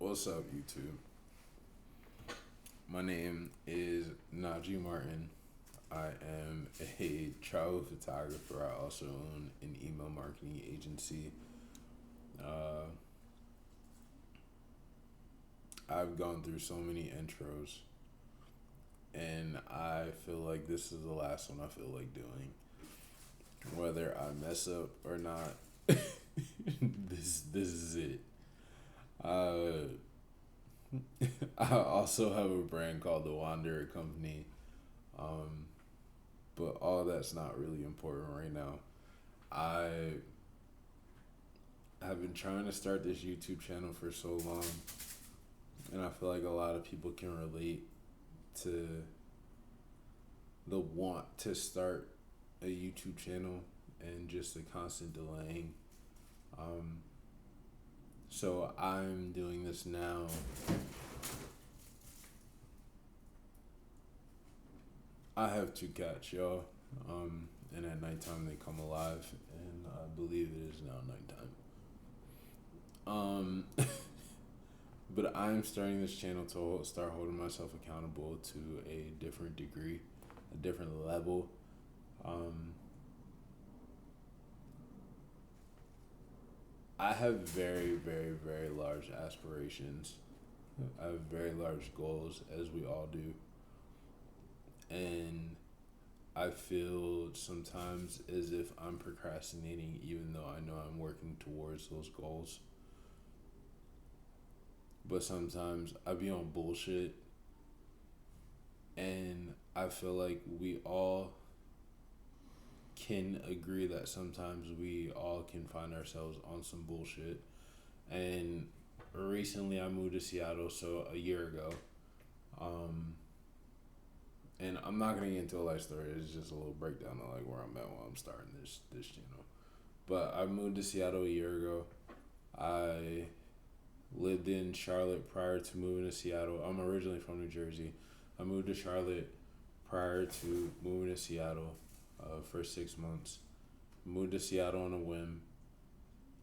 What's up, YouTube? My name is Najee Martin. I am a travel photographer. I also own an email marketing agency. Uh, I've gone through so many intros, and I feel like this is the last one I feel like doing. Whether I mess up or not, this is it. Uh, I also have a brand called the Wanderer Company, um, but all that's not really important right now. I have been trying to start this YouTube channel for so long, and I feel like a lot of people can relate to the want to start a YouTube channel and just the constant delaying. Um, so I'm doing this now. I have two cats, y'all. And at nighttime they come alive, and I believe it is now nighttime. But I'm starting this channel to start holding myself accountable to a different degree, a different level. I have very, very, very large aspirations. I have very large goals, as we all do. And I feel sometimes as if I'm procrastinating, even though I know I'm working towards those goals. But sometimes I be on bullshit, and I feel like we all can agree that sometimes we all can find ourselves on some bullshit. And recently I moved to Seattle, so a year ago. And I'm not gonna get into a life story. It's just a little breakdown of like where I'm at while I'm starting this channel. But I moved to Seattle a year ago. I lived in Charlotte prior to moving to Seattle. I'm originally from New Jersey. I moved to Charlotte prior to moving to Seattle for 6 months. Moved to Seattle on a whim.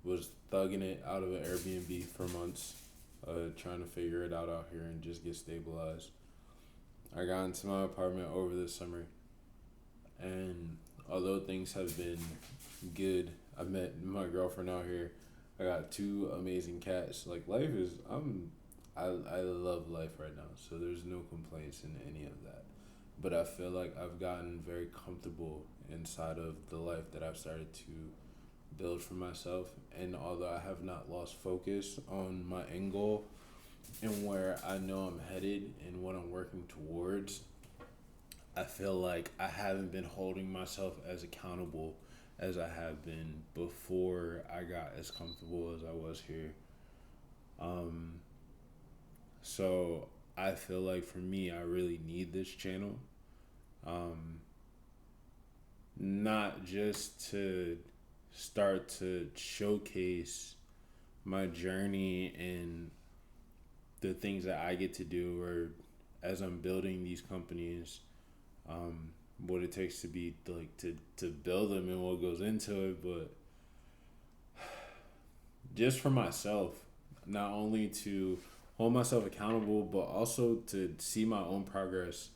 Was thugging it out of an Airbnb for months, trying to figure it out here and just get stabilized. I got into my apartment over the summer, and although things have been good, I met my girlfriend out here. I got two amazing cats. Like life is, I love life right now, so there's no complaints in any of that. But I feel like I've gotten very comfortable inside of the life that I've started to build for myself. And although I have not lost focus on my end goal and where I know I'm headed and what I'm working towards, I feel like I haven't been holding myself as accountable as I have been before I got as comfortable as I was here. So I feel like for me, I really need this channel. Not just to start to showcase my journey and the things that I get to do, or as I'm building these companies, what it takes to be like to build them and what goes into it, but just for myself, not only to hold myself accountable, but also to see my own progress.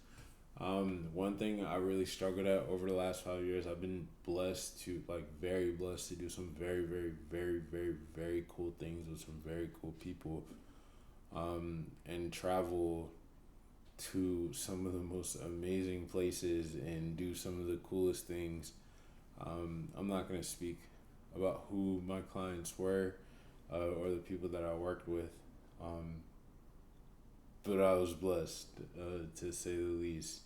One thing I really struggled at over the last 5 years, I've been very blessed to do some very, very, very, very, very cool things with some very cool people, and travel to some of the most amazing places and do some of the coolest things. I'm not going to speak about who my clients were, or the people that I worked with, but I was blessed, to say the least.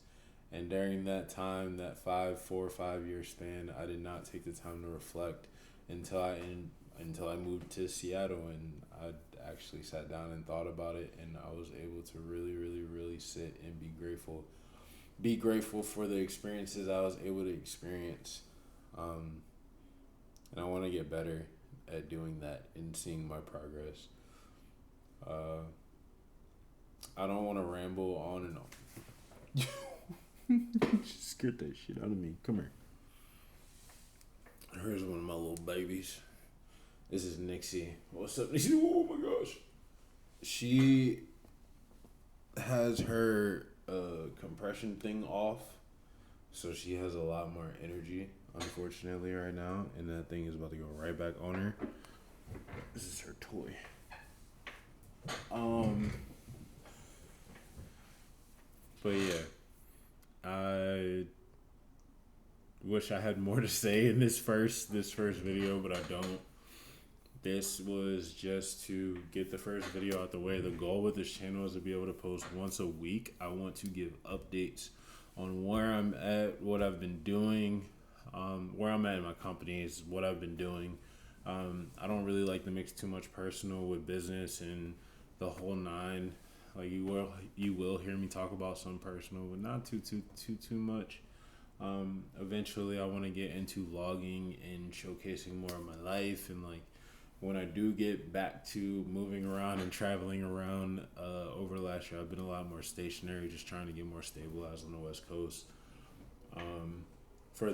And during that time, that 4 or 5 year span, I did not take the time to reflect until I moved to Seattle, and I actually sat down and thought about it, and I was able to really, really, really sit and be grateful. Be grateful for the experiences I was able to experience, and I want to get better at doing that and seeing my progress. Uh, I don't want to ramble on and on. She scared that shit out of me. Come here. Here's one of my little babies. This is Nixie. What's up, Nixie? Oh my gosh. she has her compression thing off, so she has a lot more energy. Unfortunately, right now, and that thing is about to go right back on her. This is her toy. Um, but yeah, I wish I had more to say in this first video, but I don't. This was just to get the first video out the way. The goal with this channel is to be able to post once a week. I want to give updates on where I'm at, what I've been doing, where I'm at in my companies, what I've been doing. I don't really like to mix too much personal with business and the whole nine. Like you will hear me talk about some personal, but not too much. Eventually, I want to get into vlogging and showcasing more of my life, and like when I do get back to moving around and traveling around over last year, I've been a lot more stationary, just trying to get more stabilized on the West Coast. Um, for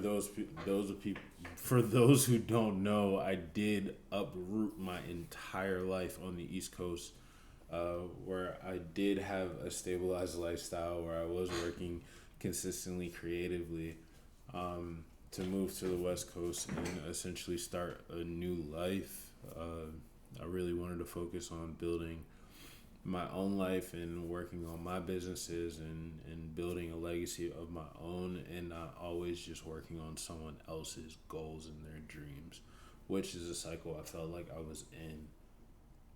for those who don't know, I did uproot my entire life on the East Coast, where I did have a stabilized lifestyle, where I was working consistently creatively, to move to the West Coast and essentially start a new life. I really wanted to focus on building my own life and working on my businesses and building a legacy of my own, and not always just working on someone else's goals and their dreams, which is a cycle I felt like I was in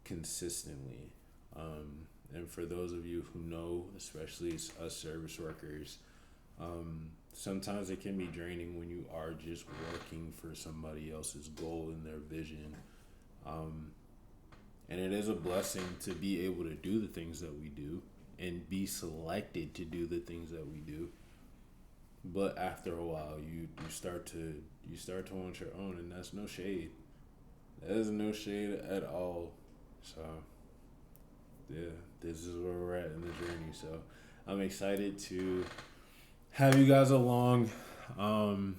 consistently. And for those of you who know, especially us service workers, sometimes it can be draining when you are just working for somebody else's goal and their vision. Um, and it is a blessing to be able to do the things that we do and be selected to do the things that we do. But after a while, you start to want your own, and that's no shade. That is no shade at all. So yeah, this is where we're at in the journey. So I'm excited to have you guys along. Um,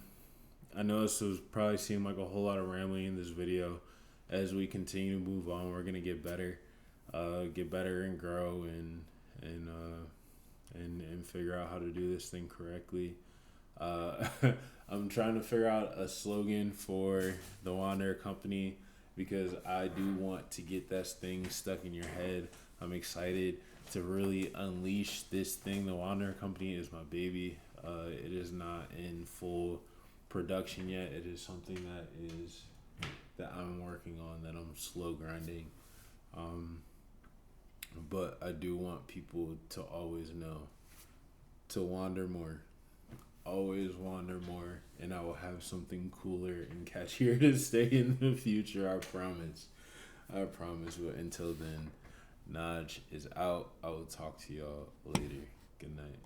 I know this was probably seemed like a whole lot of rambling in this video. As we continue to move on, we're gonna get better and grow and and figure out how to do this thing correctly. Uh, I'm trying to figure out a slogan for the Wanderer Company because I do want to get that thing stuck in your head. I'm excited to really unleash this thing. The Wanderer Company is my baby. It is not in full production yet. It is something that I'm working on, that I'm slow grinding. Um, but I do want people to always know to wander more. Always wander more, and I will have something cooler and catchier to say in the future. I promise. I promise. But until then, Naj is out. I will talk to y'all later. Good night.